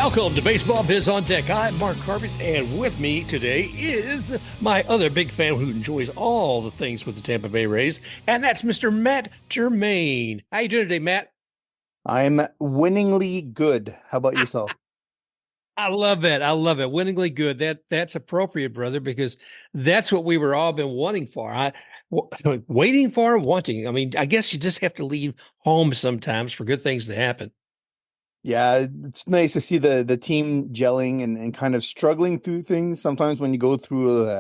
Welcome to Baseball Biz on Deck. I'm Mark Corbett, and with me today is my other big fan who enjoys all the things with the Tampa Bay Rays, and that's Mr. Matt Germain. How you doing today, Matt? I'm winningly good. How about yourself? I love that. I love it. Winningly good. That's appropriate, brother, because that's what we were all been wanting for. Waiting for, wanting. I mean, I guess you just have to leave home sometimes for good things to happen. Yeah, it's nice to see the team gelling and kind of struggling through things. Sometimes when you go through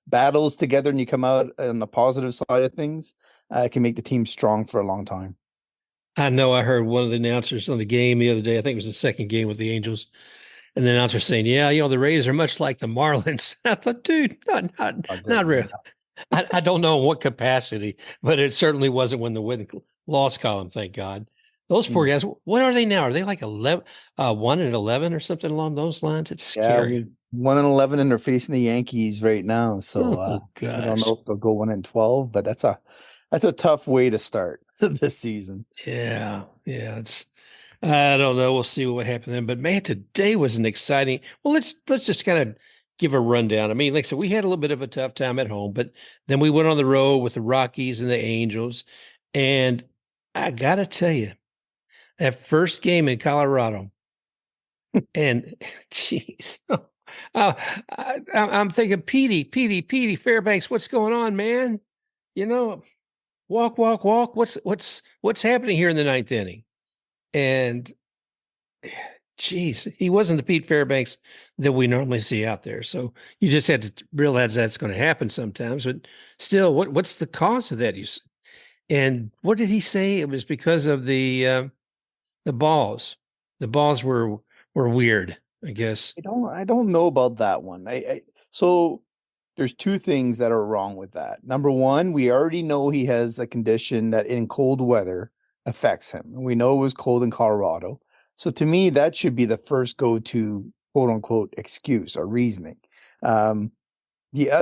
battles together and you come out on the positive side of things, it can make the team strong for a long time. I know I heard one of the announcers on the game the other day. I think it was the second game with the Angels. And the announcer saying, "Yeah, the Rays are much like the Marlins." I thought, dude, not real. I don't know in what capacity, but it certainly wasn't when the win loss column. Thank God. Those poor guys. What are they now? Are they like 1-11 or something along those lines? It's Yeah, scary. 1-11, and they're facing the Yankees right now. So Oh I don't gosh. know if they'll go 1-12, but that's a tough way to start this season. Yeah. It's. I don't know. We'll see what happened then. But man, today was an exciting. Well, let's just kind of give a rundown. I mean, like I said, we had a little bit of a tough time at home, but then we went on the road with the Rockies and the Angels. And I gotta tell you, that first game in Colorado, and geez, I'm thinking, Petey, Fairbanks, what's going on, man? You know, walk, walk, walk. What's happening here in the ninth inning? And geez, he wasn't the Pete Fairbanks that we normally see out there. So you just had to realize that's going to happen sometimes. But still, what's the cause of that? And what did he say? It was because of the balls. The balls were weird, I guess. I don't know about that one. So there's two things that are wrong with that. Number one, we already know he has a condition that in cold weather affects him. We know it was cold in Colorado. So to me, that should be the first go-to quote unquote excuse or reasoning. Um,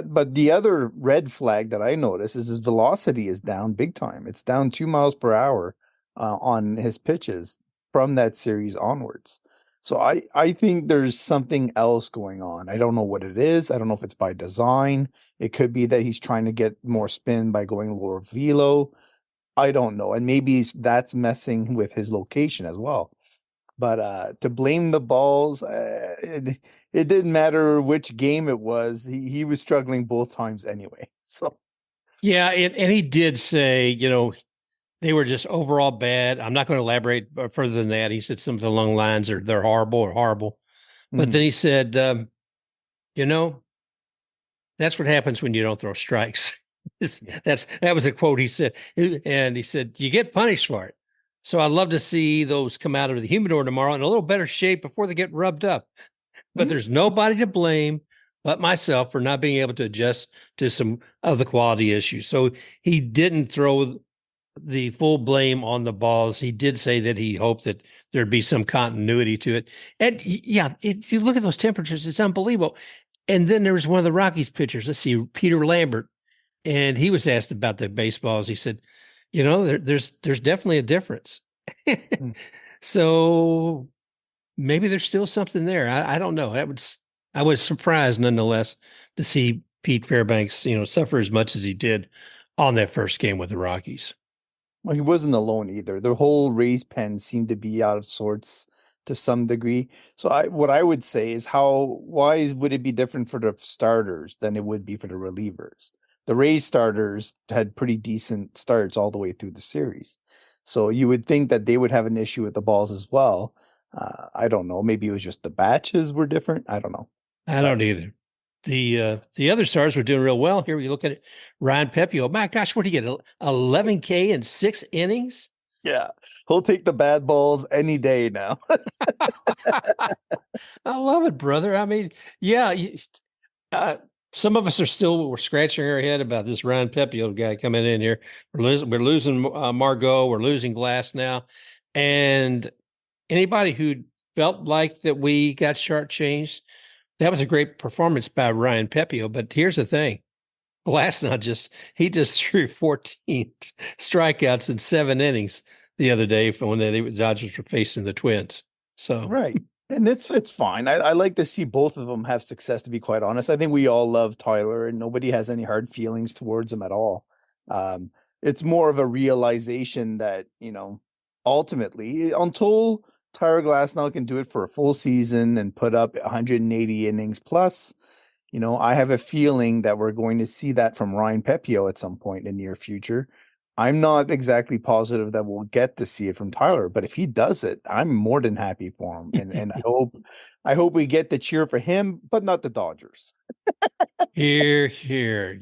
but the other red flag that I notice is his velocity is down big time. It's down 2 miles per hour on his pitches from that series onwards. So I think there's something else going on. I don't know what it is. I don't know if it's by design. It could be that he's trying to get more spin by going lower velo. I don't know. And maybe that's messing with his location as well. But to blame the balls, it didn't matter which game it was. He was struggling both times anyway. So Yeah, and he did say, they were just overall bad. I'm not going to elaborate further than that. He said something along the lines, or they're horrible or horrible. But then he said, you know, that's what happens when you don't throw strikes. That was a quote he said, and he said, "You get punished for it." So I'd love to see those come out of the humidor tomorrow in a little better shape before they get rubbed up. But there's nobody to blame but myself for not being able to adjust to some of the quality issues. So he didn't throw the full blame on the balls. He did say that he hoped that there'd be some continuity to it. And yeah, if you look at those temperatures, it's unbelievable. And then there was one of the Rockies pitchers. Let's see, Peter Lambert, and he was asked about the baseballs. He said, there's definitely a difference. So maybe there's still something there. I don't know. I was surprised nonetheless to see Pete Fairbanks, suffer as much as he did on that first game with the Rockies. well, he wasn't alone either. The whole Rays pen seemed to be out of sorts to some degree. So what I would say is why would it be different for the starters than it would be for the relievers? The Rays starters had pretty decent starts all the way through the series. So you would think that they would have an issue with the balls as well. I don't know. Maybe it was just the batches were different. I don't know. I But don't either. The other stars were doing real well. Here we look at it. Ryan Pepiot. My gosh, what did he get? 11K in 6 innings? yeah, he'll take the bad balls any day now. I love it, brother. I mean, yeah, some of us we're scratching our head about this Ryan Pepiot guy coming in here. We're losing Margot. We're losing Glasnow. And anybody who felt like that we got shortchanged, that was a great performance by Ryan Pepiot. But here's the thing. Glasnow he just threw 14 strikeouts in 7 innings the other day when the Dodgers were facing the Twins. So Right. And it's fine. I like to see both of them have success, to be quite honest. I think we all love Tyler and nobody has any hard feelings towards him at all. Um, it's more of a realization that, ultimately, until Tyler Glasnow can do it for a full season and put up 180 innings plus, I have a feeling that we're going to see that from Ryan Pepiot at some point in the near future. I'm not exactly positive that we'll get to see it from Tyler, but if he does it, I'm more than happy for him. And I hope we get the cheer for him, but not the Dodgers. Here, here,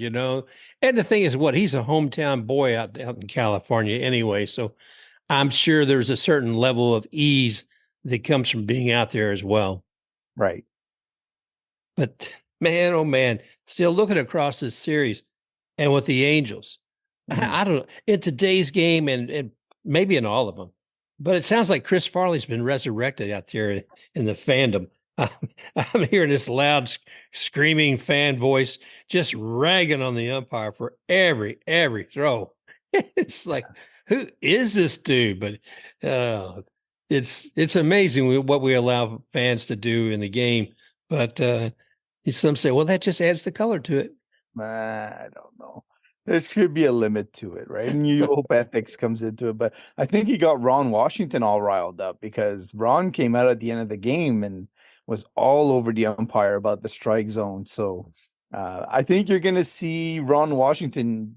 And the thing is, he's a hometown boy out in California anyway. So I'm sure there's a certain level of ease that comes from being out there as well. Right. But man, oh man, still looking across this series and with the Angels, I don't know, in today's game and maybe in all of them, but it sounds like Chris Farley's been resurrected out there in the fandom. I'm hearing this loud screaming fan voice just ragging on the umpire for every throw. It's like, who is this dude? But it's amazing what we allow fans to do in the game. But some say, well, that just adds the color to it. I don't know. There should be a limit to it, right? And you hope ethics comes into it. But I think he got Ron Washington all riled up because Ron came out at the end of the game and was all over the umpire about the strike zone. So I think you're going to see Ron Washington,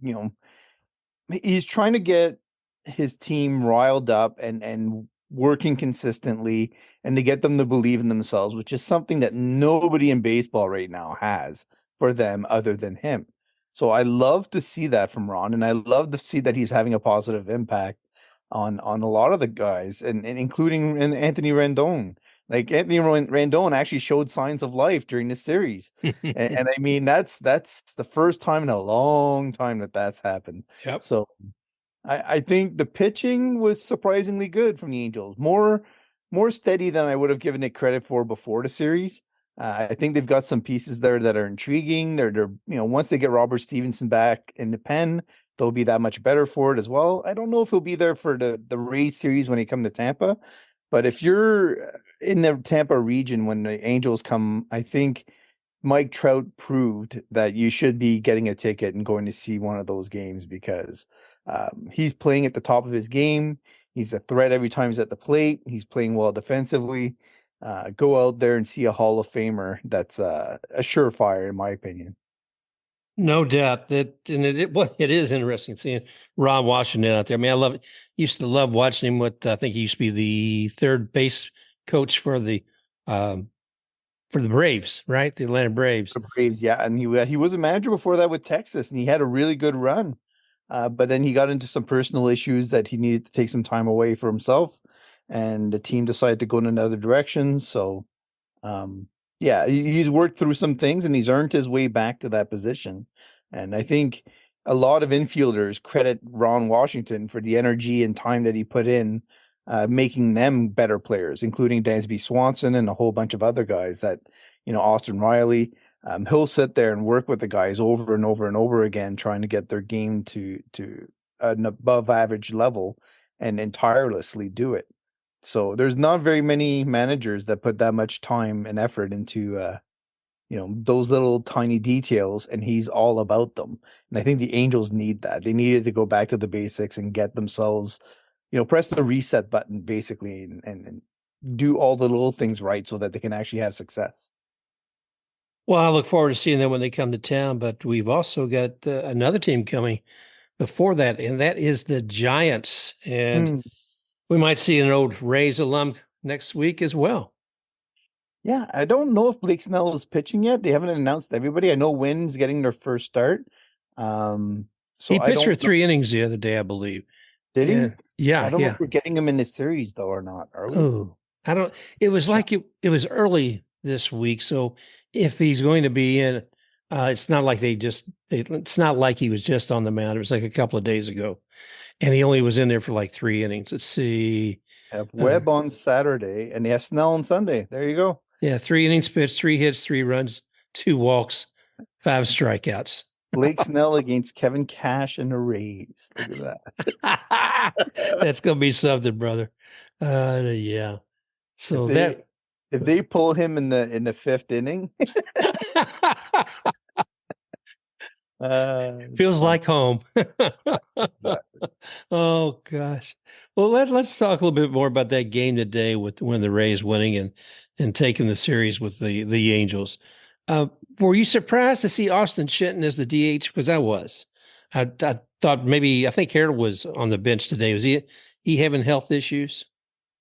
he's trying to get his team riled up and working consistently and to get them to believe in themselves, which is something that nobody in baseball right now has for them other than him. So I love to see that from Ron, and I love to see that he's having a positive impact on a lot of the guys, and including Anthony Rendon. Like Anthony Rendon actually showed signs of life during this series, and I mean that's the first time in a long time that that's happened. Yep. So I think the pitching was surprisingly good from the Angels, more steady than I would have given it credit for before the series. I think they've got some pieces there that are intriguing. They're once they get Robert Stevenson back in the pen, they'll be that much better for it as well. I don't know if he'll be there for the Rays series when he come to Tampa, but if you're in the Tampa region when the Angels come, I think Mike Trout proved that you should be getting a ticket and going to see one of those games because he's playing at the top of his game. He's a threat every time he's at the plate. He's playing well defensively. Go out there and see a Hall of Famer that's a surefire, in my opinion. No doubt that, and it is interesting seeing Ron Washington out there. I mean, used to love watching him. I think he used to be the third base coach for the Braves, right? The Atlanta Braves. The Braves, yeah, and he was a manager before that with Texas, and he had a really good run. But then he got into some personal issues that he needed to take some time away for himself, and the team decided to go in another direction. So, yeah, he's worked through some things and he's earned his way back to that position. And I think a lot of infielders credit Ron Washington for the energy and time that he put in, making them better players, including Dansby Swanson and a whole bunch of other guys that, Austin Riley. He'll sit there and work with the guys over and over and over again, trying to get their game to an above average level and tirelessly do it. So there's not very many managers that put that much time and effort into those little tiny details, and he's all about them. And I think the Angels need that. They needed to go back to the basics and get themselves, press the reset button basically and do all the little things right so that they can actually have success. Well, I look forward to seeing them when they come to town, but we've also got another team coming before that, and that is the Giants. And we might see an old Rays alum next week as well. Yeah, I don't know if Blake Snell is pitching yet. They haven't announced everybody. I know Wynn's getting their first start. So he I pitched for don't know. 3 innings the other day, I believe. Did he? Yeah, I don't know yeah. if we're getting him in this series though or not. Are we? Oh, I don't. It was like it was early this week, so if he's going to be in, it's not like it's not like he was just on the mound. It was like a couple of days ago, and he only was in there for like 3 innings. Let's see. Have Webb on Saturday and they have Snell on Sunday. There you go. Yeah, 3 innings pitched, 3 hits, 3 runs, 2 walks, 5 strikeouts. Blake Snell against Kevin Cash and the Rays. Look at that. That's gonna be something, brother. Yeah. So If if they pull him in the fifth inning, it's Feels fun. like home. Exactly. Oh gosh. Well, let's talk a little bit more about that game today with when the Rays winning and taking the series with the Angels. Were you surprised to see Austin Shenton as the DH? Because I was. I thought maybe I think Harold was on the bench today. Was he having health issues?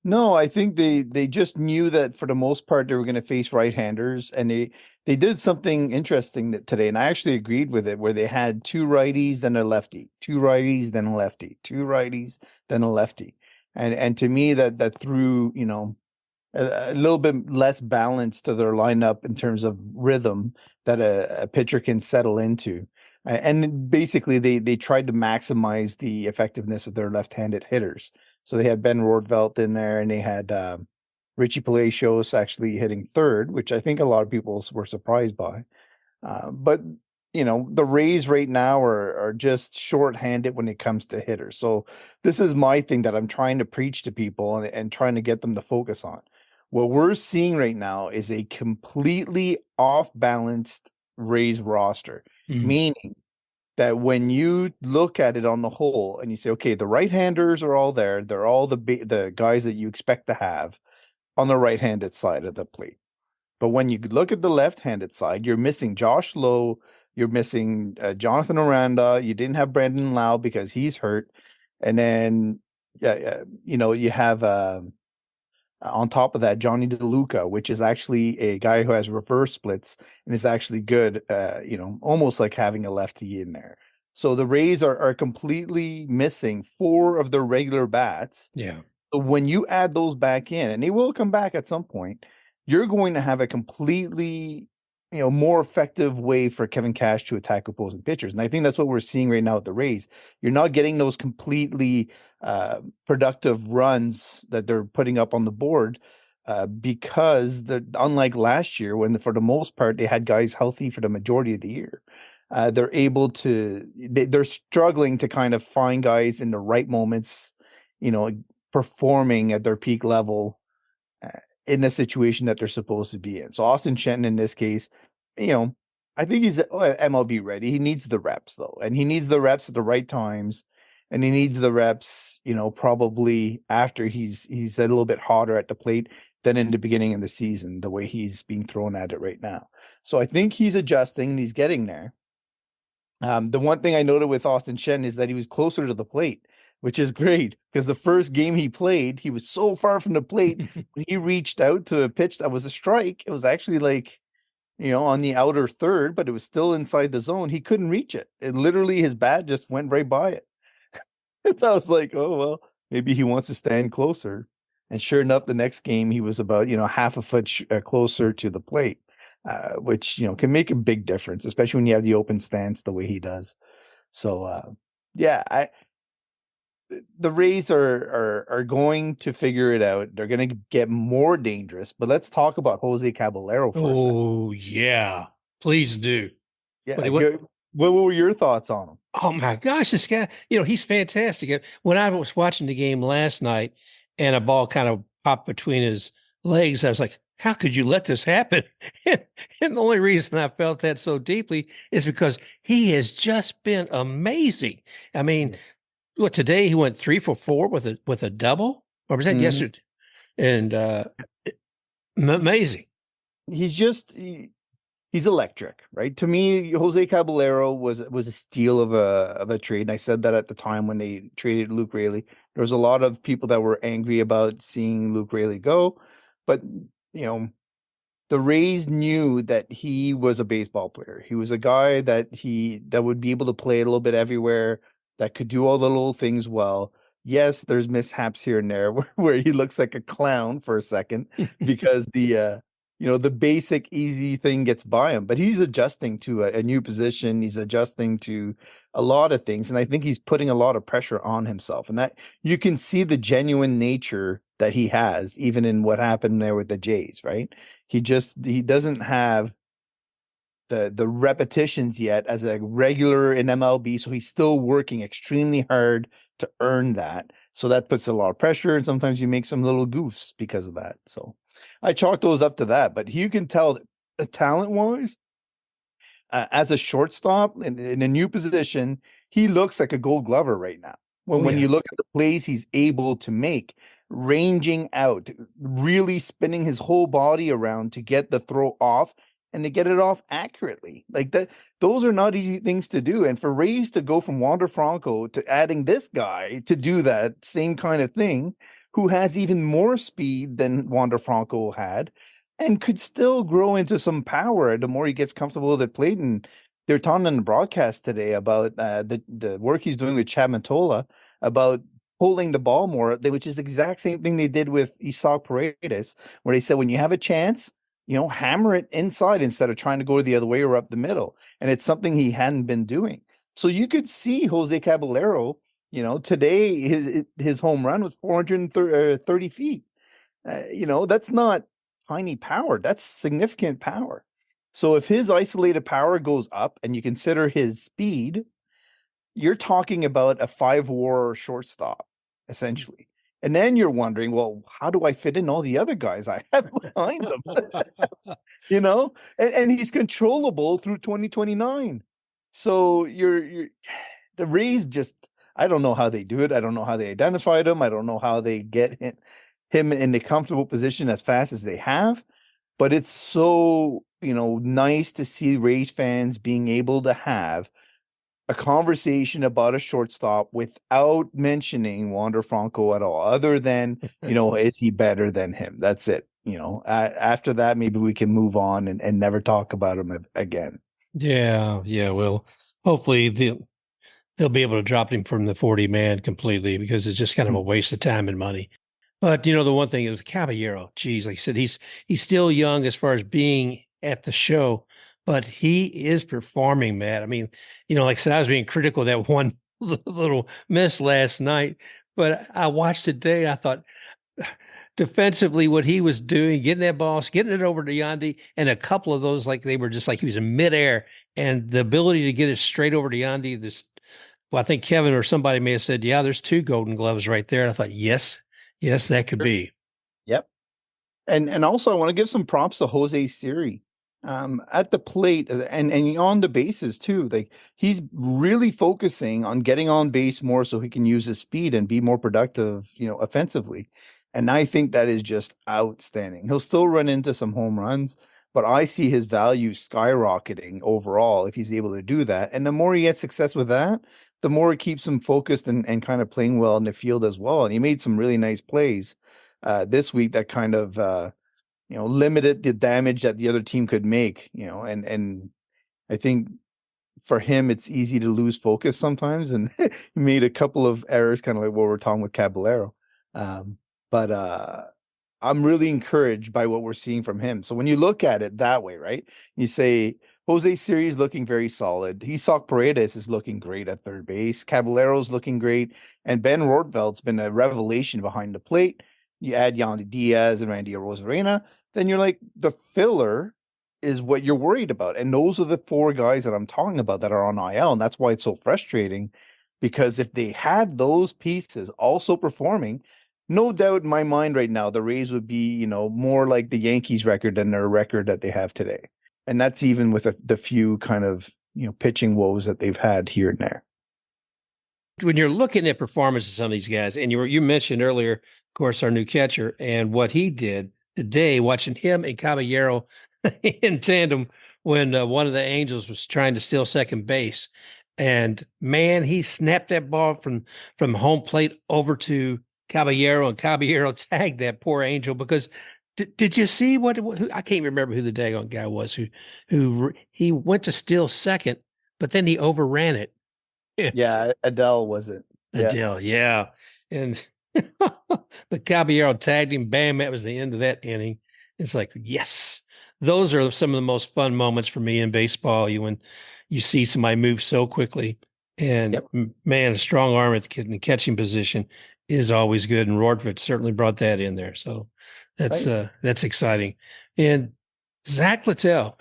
No, I think they just knew that for the most part they were going to face right-handers, and they did something interesting that today, and I actually agreed with it, where they had two righties, then a lefty, two righties, then a lefty, two righties, then a lefty, and to me that threw a little bit less balance to their lineup in terms of rhythm that a pitcher can settle into. And basically, they tried to maximize the effectiveness of their left-handed hitters. So they had Ben Rortvelt in there, and they had Richie Palacios actually hitting third, which I think a lot of people were surprised by. But the Rays right now are just short-handed when it comes to hitters. So this is my thing that I'm trying to preach to people and trying to get them to focus on. What we're seeing right now is a completely off-balanced Rays roster, meaning that when you look at it on the whole and you say, okay, the right-handers are all there, they're all the guys that you expect to have on the right-handed side of the plate. But when you look at the left-handed side, you're missing Josh Lowe, you're missing Jonathan Aranda. You didn't have Brandon Lau because he's hurt, and then you have on top of that Johnny DeLuca, which is actually a guy who has reverse splits and is actually good. Almost like having a lefty in there. So the Rays are completely missing four of their regular bats. Yeah. So when you add those back in, and they will come back at some point, you're going to have a completely, more effective way for Kevin Cash to attack opposing pitchers. And I think that's what we're seeing right now at the Rays. You're not getting those completely productive runs that they're putting up on the board because unlike last year, when for the most part they had guys healthy for the majority of the year. They're struggling to kind of find guys in the right moments, performing at their peak level in a situation that they're supposed to be in. So Austin Shenton in this case, I think he's MLB ready. He needs the reps though, and he needs the reps at the right times, and he needs the reps, probably after he's a little bit hotter at the plate than in the beginning of the season, the way he's being thrown at it right now. So I think he's adjusting and he's getting there. The one thing I noted with Austin Shen is that he was closer to the plate, which is great because the first game he played, he was so far from the plate. When he reached out to a pitch that was a strike, it was actually like, on the outer third, but it was still inside the zone. He couldn't reach it. And literally his bat just went right by it. So I was like, oh, well, maybe he wants to stand closer. And sure enough, the next game, he was about, half a foot closer to the plate, which, can make a big difference, especially when you have the open stance the way he does. So, yeah, the Rays are going to figure it out. They're going to get more dangerous. But let's talk about Jose Caballero for a second. Oh yeah, please do. Yeah, What good. What were your thoughts on him? Oh my gosh, this guy, he's fantastic. When I was watching the game last night and a ball kind of popped between his legs, I was like, how could you let this happen? And the only reason I felt that so deeply is because he has just been amazing. I mean, today he went 3 for 4 with a double, or was that yesterday? And amazing. He's electric, right? To me, Jose Caballero was a steal of a trade. And I said that at the time when they traded Luke Raley. There was a lot of people that were angry about seeing Luke Raley go, but the Rays knew that he was a baseball player. He was a guy that would be able to play a little bit everywhere, that could do all the little things well. Yes, there's mishaps here and there where he looks like a clown for a second because the basic easy thing gets by him, but he's adjusting to a new position. He's adjusting to a lot of things. And I think he's putting a lot of pressure on himself, and that you can see the genuine nature that he has, even in what happened there with the Jays, right? He doesn't have the repetitions yet as a regular in MLB. So he's still working extremely hard to earn that. So that puts a lot of pressure, and sometimes you make some little goofs because of that. So I chalk those up to that. But you can tell that talent-wise, as a shortstop in a new position, he looks like a Gold Glover right now. When you look at the plays he's able to make, ranging out, really spinning his whole body around to get the throw off and to get it off accurately. Like that, those are not easy things to do. And for Rays to go from Wander Franco to adding this guy to do that same kind of thing, who has even more speed than Wander Franco had, and could still grow into some power the more he gets comfortable with the plate. And they're talking on the broadcast today about the work he's doing with Chad Mottola about holding the ball more, which is the exact same thing they did with Isaac Paredes, where they said, when you have a chance, hammer it inside instead of trying to go the other way or up the middle. And it's something he hadn't been doing. So you could see Jose Caballero, today his home run was 430 feet. That's not tiny power. That's significant power. So if his isolated power goes up and you consider his speed, you're talking about a 5-WAR shortstop, essentially. And then you're wondering, well, how do I fit in all the other guys I have behind them? And he's controllable through 2029. So you're the Rays just, I don't know how they do it. I don't know how they identified him. I don't know how they get him in a comfortable position as fast as they have. But it's so, nice to see Rays fans being able to have a conversation about a shortstop without mentioning Wander Franco at all, other than, is he better than him? That's it. After that, maybe we can move on and never talk about him again. Yeah. Well, hopefully they'll be able to drop him from the 40-man completely, because it's just kind of a waste of time and money. But the one thing is Caballero. Geez, like I said, he's still young as far as being at the show, but he is performing, Matt. I mean, like I said, I was being critical of that one little miss last night, but I watched today. I thought defensively, what he was doing, getting that ball, getting it over to Yandy, and a couple of those, like they were just like he was in midair, and the ability to get it straight over to Yandy. Well, I think Kevin or somebody may have said, "Yeah, there's 2 Golden Gloves right there." And I thought, yes, that could be. Yep. And also I want to give some props to Jose Siri at the plate and on the bases too. Like he's really focusing on getting on base more so he can use his speed and be more productive, offensively. And I think that is just outstanding. He'll still run into some home runs, but I see his value skyrocketing overall if he's able to do that. And the more he gets success with that, the more it keeps him focused and kind of playing well in the field as well. And he made some really nice plays this week that kind of limited the damage that the other team could make, and I think for him it's easy to lose focus sometimes, and he made a couple of errors, kind of like what we're talking with Caballero. But I'm really encouraged by what we're seeing from him. So when you look at it that way, right, you say Jose Siri is looking very solid. Isaac Paredes is looking great at third base. Caballero's looking great, and Ben Rortveldt's been a revelation behind the plate. You add Yandy Diaz and Randy Arozarena, then you're like, the filler is what you're worried about. And those are the 4 guys that I'm talking about that are on IL. And that's why it's so frustrating, because if they had those pieces also performing, no doubt in my mind right now, the Rays would be, more like the Yankees record than their record that they have today. And that's even with the few kind of, pitching woes that they've had here and there. When you're looking at performances of some of these guys, and you mentioned earlier, of course, our new catcher and what he did today, watching him and Caballero in tandem when one of the Angels was trying to steal second base. And man, he snapped that ball from home plate over to Caballero, and Caballero tagged that poor Angel because did you see who, I can't remember who the daggone guy was who he went to steal second, but then he overran it. Yeah, Adele was it? Adele, yeah. And but Caballero tagged him, bam, that was the end of that inning. It's like, yes. Those are some of the most fun moments for me in baseball. When you see somebody move so quickly, and man, a strong arm at the catching position is always good. And Rortvedt certainly brought that in there. So that's exciting. And Zach Littell,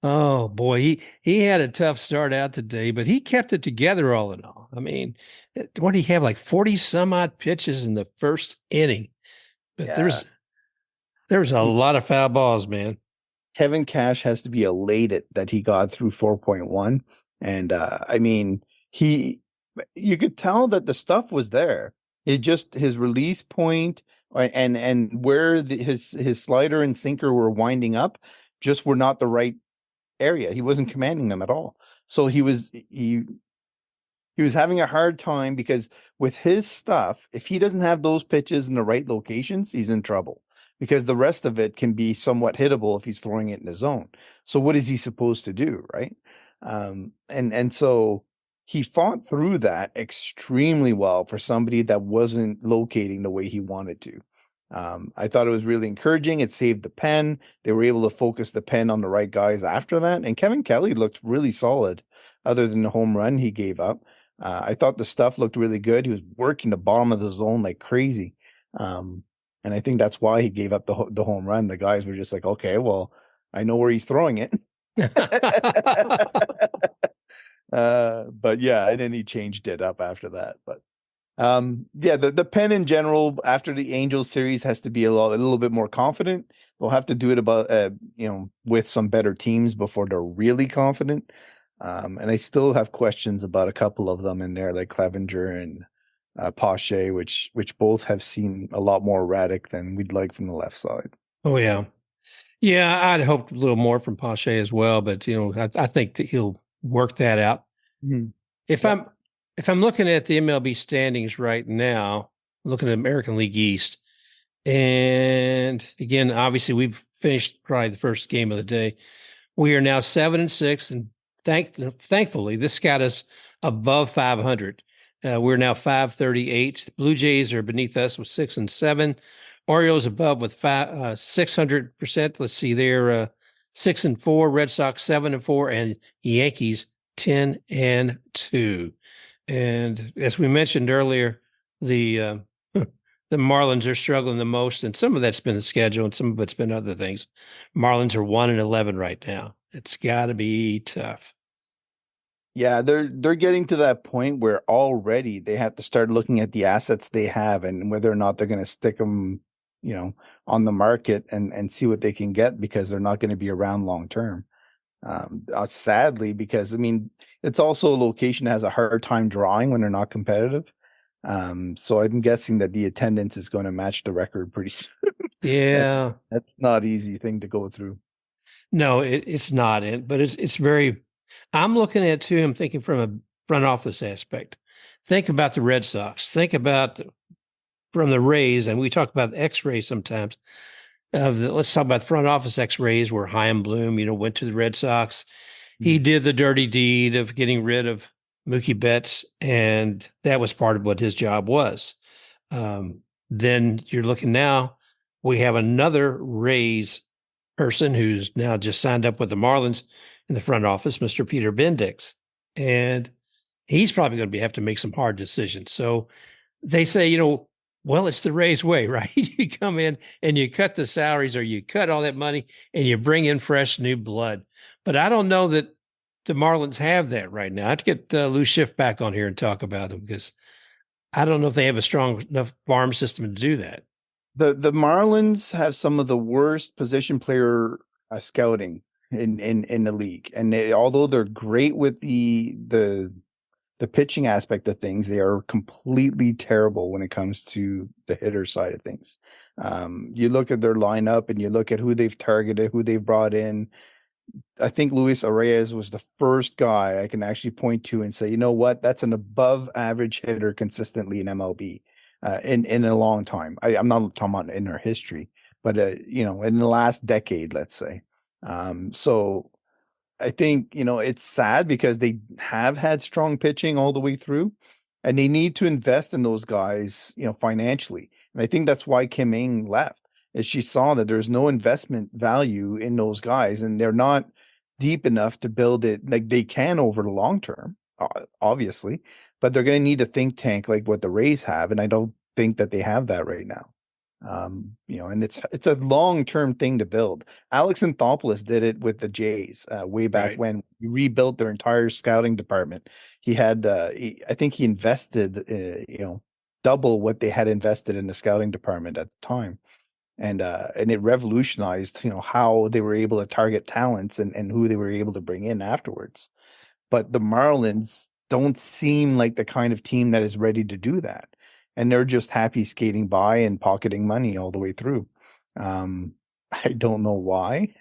Oh boy, he had a tough start out today, but he kept it together all in all. I mean, what did he have, like 40 some odd pitches in the first inning? But Yeah. there's a lot of foul balls, man. Kevin Cash has to be elated that he got through 4.1. And I mean, he you could tell that the stuff was there. It just his release point and where his slider and sinker were winding up just were not the right area. He wasn't commanding them at all. So he was having a hard time because with his stuff, if he doesn't have those pitches in the right locations, he's in trouble because the rest of it can be somewhat hittable if he's throwing it in the zone. So what is he supposed to do, right? And so he fought through that extremely well for somebody that wasn't locating the way he wanted to. I thought it was really encouraging. It saved the pen. They were able to focus the pen on the right guys after that. And Kevin Kelly looked really solid, other than the home run he gave up. I thought the stuff looked really good. He was working the bottom of the zone like crazy. And I think that's why he gave up the home run. The guys were just like, okay, well, I know where he's throwing it. But yeah, and then he changed it up after that. But yeah, the pen in general after the Angels series has to be a little bit more confident. They'll have to do it about with some better teams before they're really confident. And I still have questions about a couple of them in there, like Clevenger and Pache, which both have seemed a lot more erratic than we'd like from the left side. Oh yeah. Yeah, I'd hoped a little more from Pache as well, but I think that he'll work that out. Mhm. If Yep. I'm looking at the MLB standings right now, looking at American League East, and again, obviously we've finished probably the first game of the day. We are now 7-6, and thankfully this got us above 500. We're now 538. Blue Jays are beneath us with 6-7. Orioles above with 600%. Let's see, they're 6-4. Red Sox 7-4, and Yankees 10-2. And as we mentioned earlier, the the Marlins are struggling the most, and some of that's been the schedule, and some of it's been other things. Marlins are 1-11 right now. It's got to be tough. Yeah, they're getting to that point where already they have to start looking at the assets they have and whether or not they're going to stick them, on the market and see what they can get because they're not going to be around long term. Sadly, because I mean, it's also a location that has a hard time drawing when they're not competitive. So I'm guessing that the attendance is going to match the record pretty soon. Yeah, That's not easy thing to go through. no, it's not it, but it's very. I'm looking at it too. I'm thinking from a front office aspect. Think about the Red Sox. Think about from the Rays, and we talk about X-rays sometimes. Let's talk about front office X-rays where Chaim Bloom, went to the Red Sox. He did the dirty deed of getting rid of Mookie Betts, and that was part of what his job was. Then you're looking now, we have another Rays person who's now just signed up with the Marlins in the front office, Mr. Peter Bendix. And he's probably going to have to make some hard decisions. So they say, well, it's the Rays way, right? You come in and you cut the salaries or you cut all that money and you bring in fresh new blood. But I don't know that the Marlins have that right now. I have to get Lou Schiff back on here and talk about them because I don't know if they have a strong enough farm system to do that. The Marlins have some of the worst position player scouting in the league, and although they're great with the pitching aspect of things, they are completely terrible when it comes to the hitter side of things. You look at their lineup and you look at who they've targeted, who they've brought in. I think Luis Arias was the first guy I can actually point to and say, you know what, that's an above average hitter consistently in MLB in a long time. I'm not talking about in their history, but in the last decade, let's say. So I think, it's sad because they have had strong pitching all the way through and they need to invest in those guys, financially. And I think that's why Kim Ng left, is she saw that there's no investment value in those guys and they're not deep enough to build it like they can over the long term, obviously, but they're going to need a think tank like what the Rays have. And I don't think that they have that right now. And it's a long-term thing to build. Alex Anthopoulos did it with the Jays way back Right. when he rebuilt their entire scouting department. He had, I think he invested, double what they had invested in the scouting department at the time. And it revolutionized, how they were able to target talents and who they were able to bring in afterwards. But the Marlins don't seem like the kind of team that is ready to do that. And they're just happy skating by and pocketing money all the way through. I don't know why,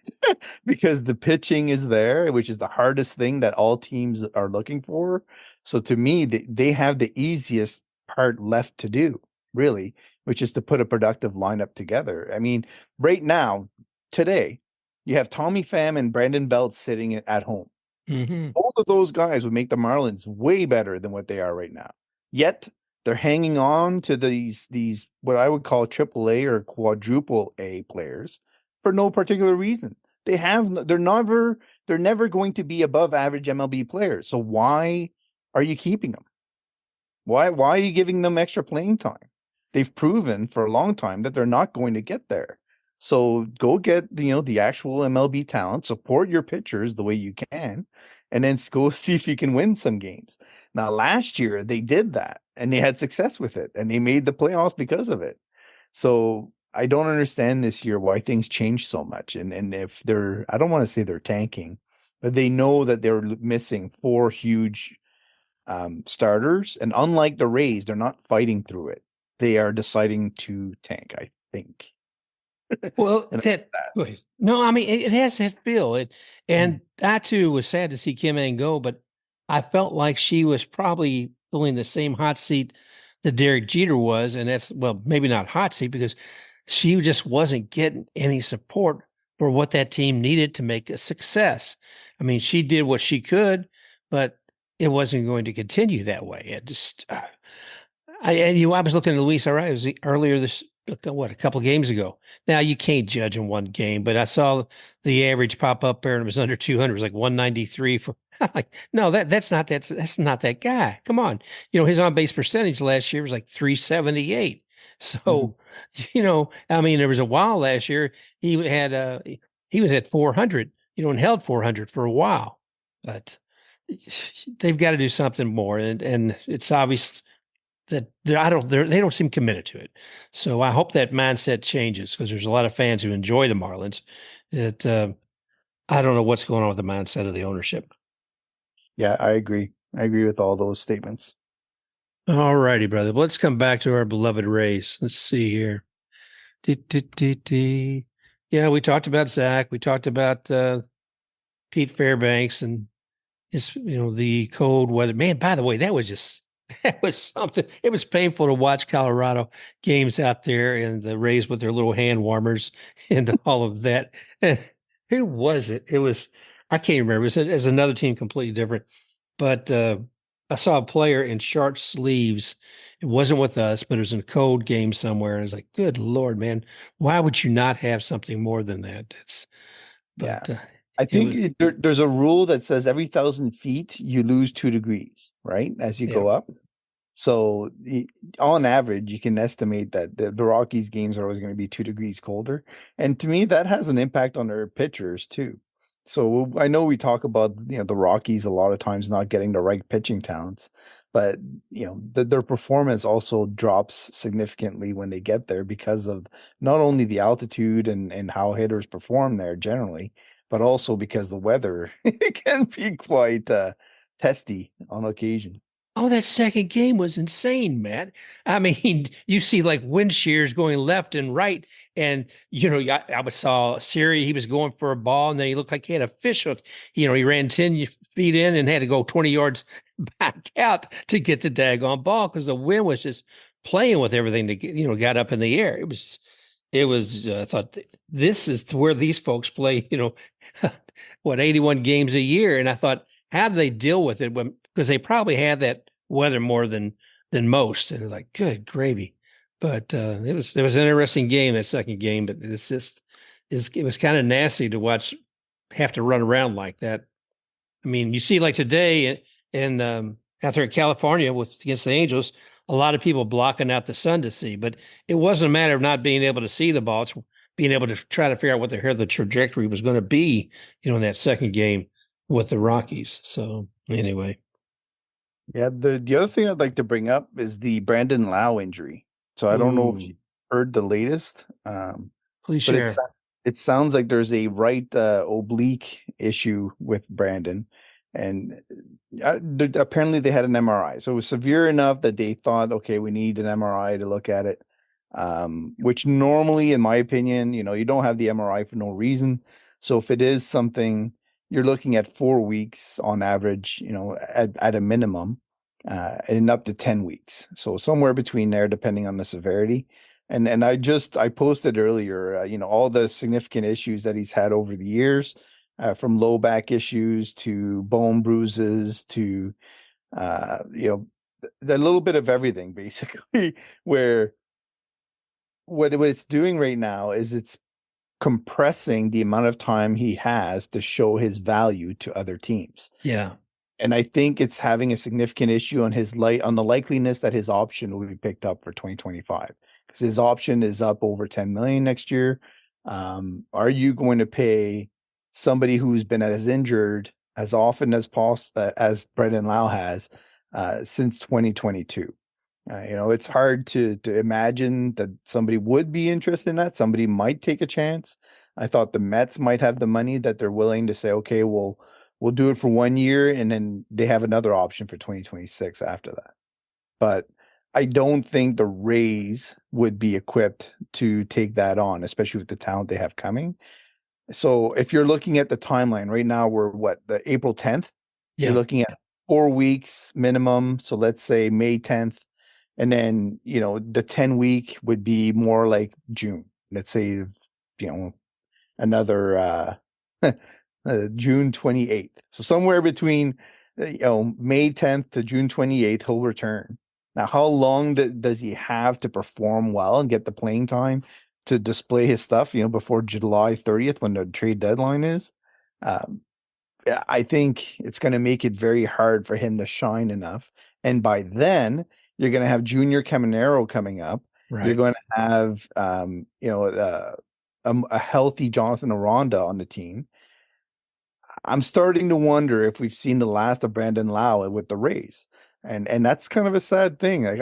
because the pitching is there, which is the hardest thing that all teams are looking for. So to me, they have the easiest part left to do, really, which is to put a productive lineup together. I mean, right now, today, you have Tommy Pham and Brandon Belt sitting at home. Mm-hmm. Both of those guys would make the Marlins way better than what they are right now. Yet they're hanging on to these what I would call triple A or quadruple A players for no particular reason. They're never going to be above average MLB players. So why are you keeping them? Why are you giving them extra playing time? They've proven for a long time that they're not going to get there. So go get the actual MLB talent, support your pitchers the way you can, and then go see if you can win some games. Now, last year they did that and they had success with it and they made the playoffs because of it. So I don't understand this year why things change so much. And if I don't want to say they're tanking, but they know that they're missing four huge starters. And unlike the Rays, they're not fighting through it. They are deciding to tank, I think. Well, And that go ahead. No, I mean it has that feel. And I too was sad to see Kim Ann go, but I felt like she was probably filling the same hot seat that Derek Jeter was, and that's well, maybe not hot seat because she just wasn't getting any support for what that team needed to make a success. I mean, she did what she could, but it wasn't going to continue that way. It just I was looking at Luis Arias earlier this a couple of games ago. Now you can't judge in one game, but I saw the average pop up there and it was under 200. It was like 193 for like no that's not that guy. Come on, his on base percentage last year was like 378. Mhm. So I mean there was a while last year he was at 400, and held 400 for a while, but they've got to do something more, and it's obvious that they don't seem committed to it. So I hope that mindset changes because there's a lot of fans who enjoy the Marlins. That I don't know what's going on with the mindset of the ownership. Yeah, I agree. I agree with all those statements. All righty, brother. Let's come back to our beloved Rays. Let's see here. Dee. Yeah, we talked about Zach. We talked about Pete Fairbanks and the cold weather. Man, by the way, that was something. It was painful to watch Colorado games out there and the Rays with their little hand warmers and all of that. And who was it? I can't remember. It's another team completely different. But I saw a player in short sleeves. It wasn't with us, but it was in a cold game somewhere. And I was like, good Lord, man, why would you not have something more than that? Yeah. But I it think was, there's a rule that says every 1,000 feet you lose 2 degrees, right? As you yeah. go up. So on average, you can estimate that the Rockies games are always going to be 2 degrees colder. And to me, that has an impact on their pitchers too. So I know we talk about, the Rockies a lot of times not getting the right pitching talents, but their performance also drops significantly when they get there because of not only the altitude and how hitters perform there generally, but also because the weather it can be quite testy on occasion. Oh, that second game was insane, Matt. I mean, you see like wind shears going left and right. And, I saw Siri, he was going for a ball and then he looked like he had a fish hook. He ran 10 feet in and had to go 20 yards back out to get the daggone ball because the wind was just playing with everything that, got up in the air. I thought this is where these folks play, 81 games a year. And I thought, how do they deal with it because they probably had that weather more than most. And like, good gravy. But it was an interesting game, that second game, but it was kind of nasty to watch have to run around like that. I mean, you see like today and out there in California against the Angels, a lot of people blocking out the sun to see. But it wasn't a matter of not being able to see the ball. It's being able to try to figure out what the trajectory was going to be, in that second game with the Rockies. So anyway. Yeah, the other thing I'd like to bring up is the Brandon Lau injury. So I don't know if you heard the latest, Please but share. it sounds like there's a right oblique issue with Brandon, and apparently they had an MRI. So it was severe enough that they thought, okay, we need an MRI to look at it. Which normally, in my opinion, you don't have the MRI for no reason. So if it is something, you're looking at 4 weeks on average, at a minimum, and up to 10 weeks. So somewhere between there, depending on the severity. And I posted earlier, all the significant issues that he's had over the years, from low back issues to bone bruises to, the little bit of everything, basically, where what it's doing right now is it's compressing the amount of time he has to show his value to other teams. Yeah. And I think it's having a significant issue on on the likeliness that his option will be picked up for 2025, because his option is up over 10 million next year. Are you going to pay somebody who's been as injured as often as possible as Brendan Lau has since 2022? It's hard to imagine that somebody would be interested in that. Somebody might take a chance. I thought the Mets might have the money that they're willing to say, okay, we'll do it for 1 year, and then they have another option for 2026 after that. But I don't think the Rays would be equipped to take that on, especially with the talent they have coming. So if you're looking at the timeline right now, we're the April 10th. Yeah. You're looking at 4 weeks minimum. So let's say May 10th. And then, the 10-week would be more like June. Let's say, another June 28th. So somewhere between, May 10th to June 28th, he'll return. Now, how long does he have to perform well and get the playing time to display his stuff, before July 30th, when the trade deadline is? I think it's going to make it very hard for him to shine enough. And by then, you're going to have Junior Caminero coming up. Right. You're going to have, a healthy Jonathan Aranda on the team. I'm starting to wonder if we've seen the last of Brandon Lau with the Rays. And that's kind of a sad thing. Like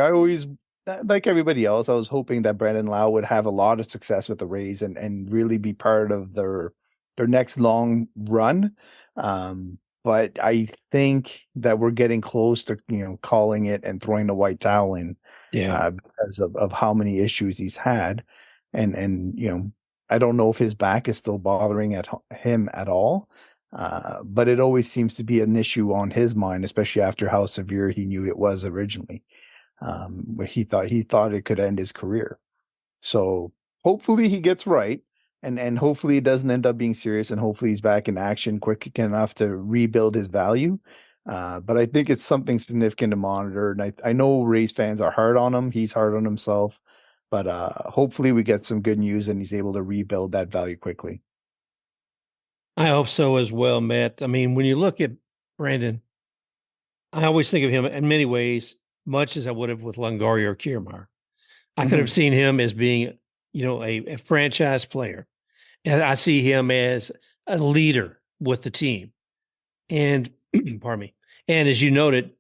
like everybody else, I was hoping that Brandon Lau would have a lot of success with the Rays and really be part of their next long run. But I think that we're getting close to, calling it and throwing the white towel in, because of how many issues he's had. And I don't know if his back is still bothering him at all. But it always seems to be an issue on his mind, especially after how severe he knew it was originally. Where he thought it could end his career. So hopefully he gets right. And hopefully it doesn't end up being serious, and hopefully he's back in action quick enough to rebuild his value. But I think it's something significant to monitor. And I know Rays fans are hard on him. He's hard on himself. But hopefully we get some good news and he's able to rebuild that value quickly. I hope so as well, Matt. I mean, when you look at Brandon, I always think of him in many ways, much as I would have with Longoria or Kiermaier. I could have seen him as being, a franchise player. And I see him as a leader with the team. And pardon me. And as you noted,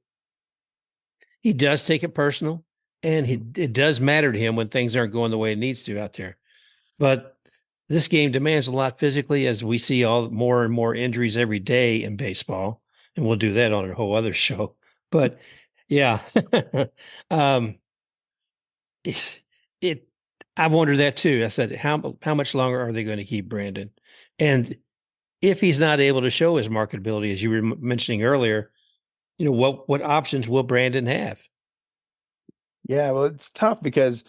he does take it personal, and it does matter to him when things aren't going the way it needs to out there. But this game demands a lot physically, as we see all more and more injuries every day in baseball. And we'll do that on a whole other show. But yeah, I wonder that too. I said, how much longer are they going to keep Brandon? And if he's not able to show his marketability, as you were mentioning earlier, what options will Brandon have? Yeah, well, it's tough because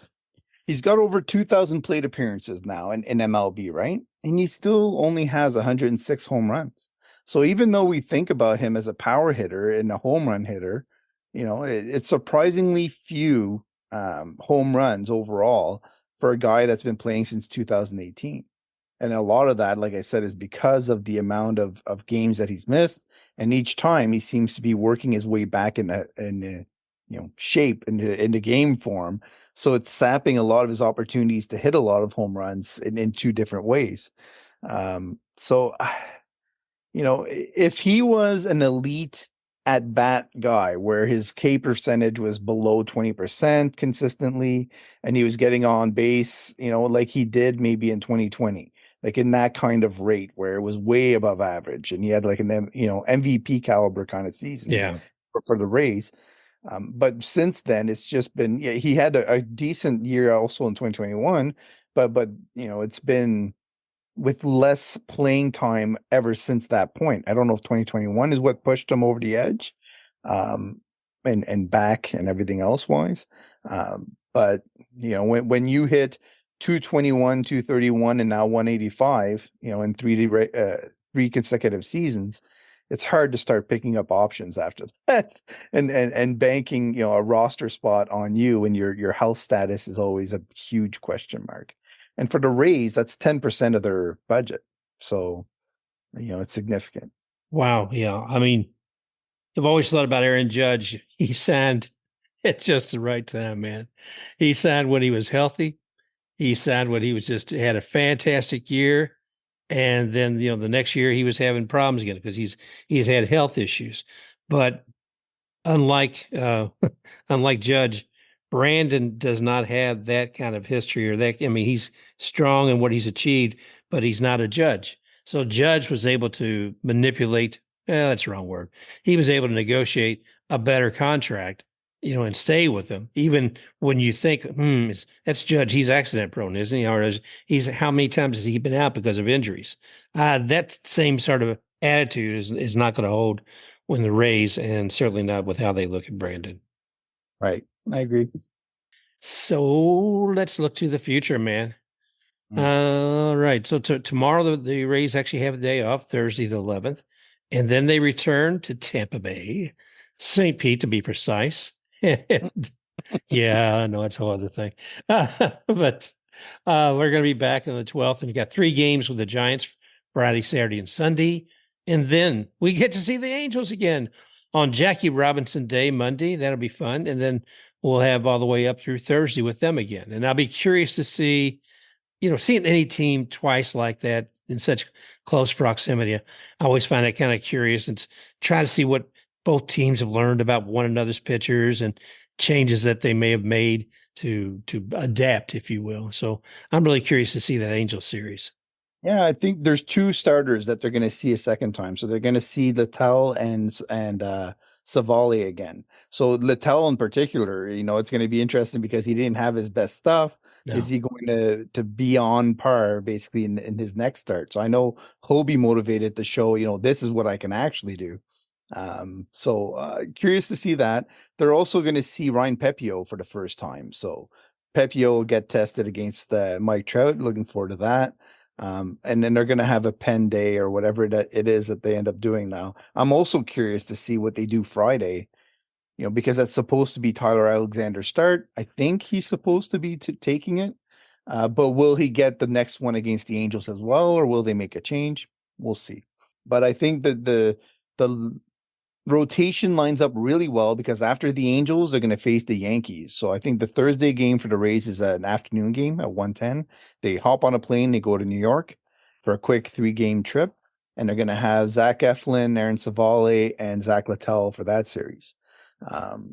he's got over 2,000 plate appearances now in MLB, right? And he still only has 106 home runs. So even though we think about him as a power hitter and a home run hitter, it's surprisingly few home runs overall for a guy that's been playing since 2018. And a lot of that, like I said, is because of the amount of games that he's missed. And each time he seems to be working his way back in the shape into game form. So it's sapping a lot of his opportunities to hit a lot of home runs in two different ways. So if he was an elite at bat guy where his K percentage was below 20% consistently and he was getting on base, like he did maybe in 2020, like in that kind of rate where it was way above average and he had like an MVP caliber kind of season Yeah. for the Rays. But since then, it's just been, yeah, he had a decent year also in 2021, but it's been with less playing time ever since that point. I don't know if 2021 is what pushed him over the edge, and back and everything else wise. But when you hit 221, 231, and now 185, in three consecutive seasons, it's hard to start picking up options after that and banking, a roster spot on you when your health status is always a huge question mark. And for the Rays, that's 10% of their budget. So, it's significant. Wow. Yeah. I mean, I've always thought about Aaron Judge. He signed at just the right time, man. He signed when he was healthy. He signed when he was just had a fantastic year. And then, the next year he was having problems again because he's had health issues. But unlike unlike Judge, Brandon does not have that kind of history or that. I mean, he's strong in what he's achieved, but he's not a Judge. So Judge was able to manipulate. That's the wrong word. He was able to negotiate a better contract, and stay with them, even when you think, that's Judge. He's accident prone, isn't he? Or he's how many times has he been out because of injuries? That same sort of attitude is not going to hold when the Rays, and certainly not with how they look at Brandon. Right. I agree. So let's look to the future, man. Mm. All right. So tomorrow the Rays actually have a day off, Thursday the 11th, and then they return to Tampa Bay, St. Pete to be precise. And yeah, I know it's a whole other thing. But we're going to be back on the 12th, and we got 3 games with the Giants Friday, Saturday, and Sunday. And then we get to see the Angels again on Jackie Robinson Day, Monday. That'll be fun. And then we'll have all the way up through Thursday with them again. And I'll be curious to see, seeing any team twice like that in such close proximity. I always find that kind of curious and try to see what both teams have learned about one another's pitchers and changes that they may have made to adapt, if you will. So I'm really curious to see that Angel series. Yeah, I think there's 2 starters that they're going to see a second time. So they're going to see Littell and Savali again. So Littell in particular, it's going to be interesting because he didn't have his best stuff. No. Is he going to be on par basically in his next start? So I know he'll be motivated to show, this is what I can actually do. So curious to see that. They're also going to see Ryan Pepiot for the first time. So Pepiot will get tested against Mike Trout. Looking forward to that. And then they're going to have a pen day or whatever it is that they end up doing now. I'm also curious to see what they do Friday, because that's supposed to be Tyler Alexander's start. I think he's supposed to be taking it. But will he get the next one against the Angels as well, or will they make a change? We'll see. But I think that the rotation lines up really well because after the Angels, they're going to face the Yankees. So I think the Thursday game for the Rays is an afternoon game at 1:10. They hop on a plane, they go to New York for a quick 3-game trip, and they're going to have Zach Eflin, Aaron Savale, and Zach Littell for that series.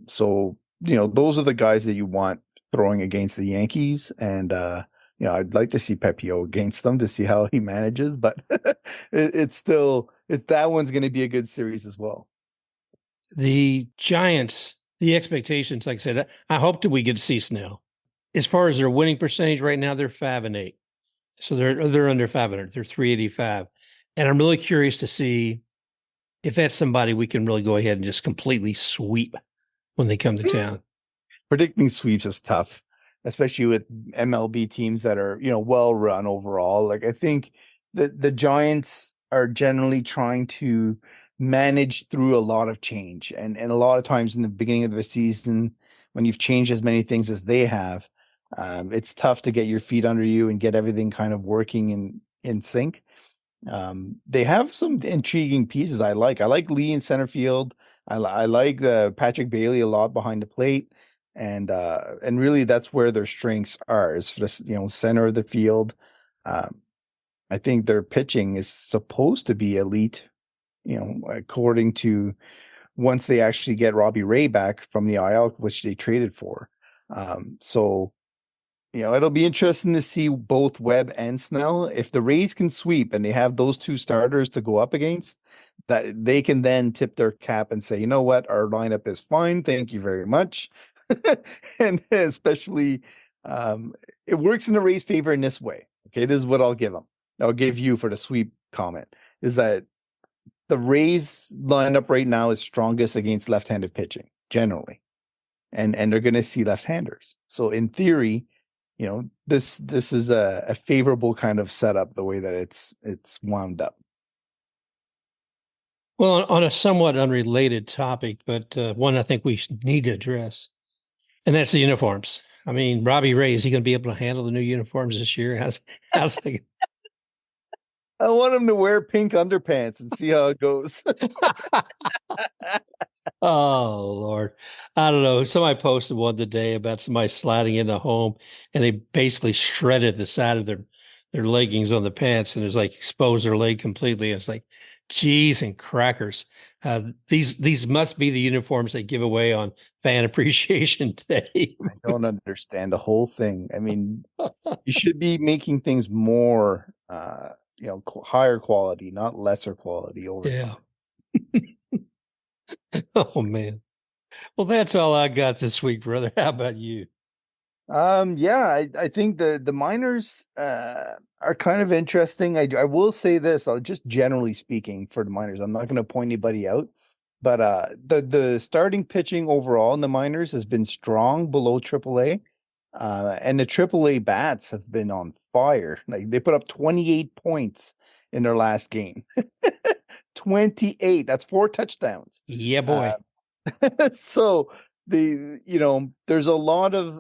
So those are the guys that you want throwing against the Yankees, and I'd like to see Pepiot against them to see how he manages, but it's that one's going to be a good series as well. The Giants, the expectations, like I said, I hope that we get to see Snell. As far as their winning percentage right now, they're 5-8. So they're under 500. They're 385. And I'm really curious to see if that's somebody we can really go ahead and just completely sweep when they come to town. Predicting sweeps is tough, especially with MLB teams that are, well run overall. Like I think the Giants are generally trying to manage through a lot of change. And a lot of times in the beginning of the season, when you've changed as many things as they have, it's tough to get your feet under you and get everything kind of working in sync. They have some intriguing pieces I like. I like Lee in center field. I like the Patrick Bailey a lot behind the plate. And really that's where their strengths are, is for the, center of the field. I think their pitching is supposed to be elite, according to once they actually get Robbie Ray back from the IL, which they traded for. So it'll be interesting to see both Webb and Snell. If the Rays can sweep and they have those two starters to go up against, that they can then tip their cap and say, you know what, our lineup is fine. Thank you very much. And especially, it works in the Rays' favor in this way. Okay, this is what I'll give them. I'll give you for the sweep comment, is that the Rays lineup right now is strongest against left-handed pitching generally. And they're going to see left-handers. So in theory, this is a favorable kind of setup, the way that it's wound up. Well, on a somewhat unrelated topic, but one I think we need to address, and that's the uniforms. I mean, Robbie Ray, is he going to be able to handle the new uniforms this year? How's it? I want him to wear pink underpants and see how it goes. Oh, Lord. I don't know. Somebody posted one today about somebody sliding into home, and they basically shredded the side of their leggings on the pants, and it's like exposed their leg completely. It's like, geez and crackers. These must be the uniforms they give away on Fan Appreciation Day. I don't understand the whole thing. I mean, you should be making things more, higher quality, not lesser quality over time. Oh man. Well, that's all I got this week, brother. How about you? I think the minors are kind of interesting. I will say this, just generally speaking for the minors, I'm not going to point anybody out, but the starting pitching overall in the minors has been strong below AAA. And the AAA bats have been on fire. Like, they put up 28 points in their last game. 28. That's 4 touchdowns. Yeah, boy. So there's a lot of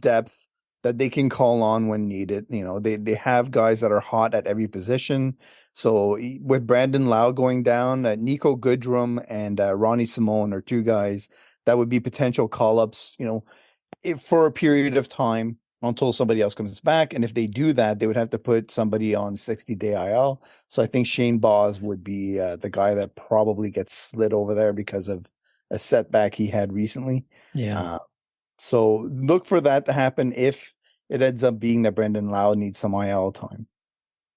depth that they can call on when needed. They have guys that are hot at every position. So with Brandon Lau going down, Nico Goodrum and Ronnie Simone are 2 guys that would be potential call-ups, for a period of time until somebody else comes back. And if they do that, they would have to put somebody on 60-day IL. So I think Shane Baz would be the guy that probably gets slid over there because of a setback he had recently. Yeah. So look for that to happen if it ends up being that Brendan Lau needs some IL time.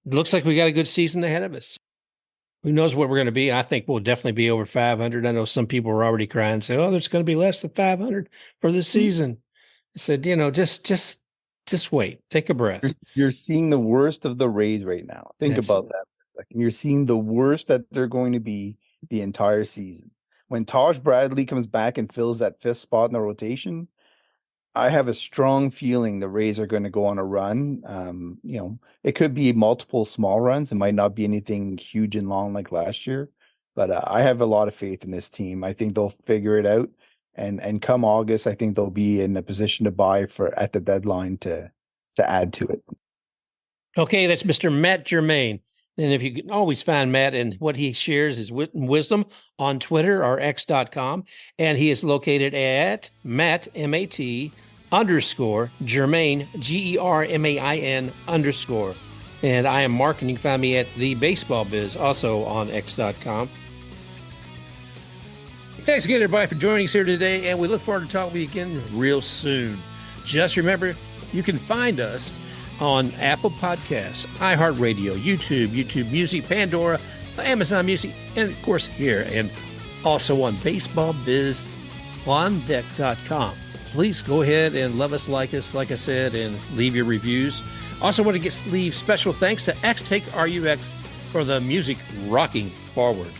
It looks like we got a good season ahead of us. Who knows what we're going to be? I think we'll definitely be over 500. I know some people were already crying and say, "Oh, there's going to be less than 500 for this season." I said, just wait, take a breath. You're seeing the worst of the Rays right now. Think about that. You're seeing the worst that they're going to be the entire season. When Taj Bradley comes back and fills that 5th spot in the rotation, I have a strong feeling the Rays are going to go on a run. It could be multiple small runs. It might not be anything huge and long like last year, but I have a lot of faith in this team. I think they'll figure it out. And come August, I think they'll be in a position to buy at the deadline to add to it. Okay, that's Mr. Matt Germain. And if you can always find Matt and what he shares is wisdom on Twitter or x.com. And he is located at Matt, M-A-T, _Germain, Germain _. And I am Mark, and you can find me at The Baseball Biz, also on x.com. Thanks again, everybody, for joining us here today, and we look forward to talking with you again real soon. Just remember, you can find us on Apple Podcasts, iHeartRadio, YouTube Music, Pandora, Amazon Music, and, of course, here, and also on BaseballBizOnDeck.com. Please go ahead and love us, like I said, and leave your reviews. Also want to leave special thanks to X Take RUX for the music rocking forward.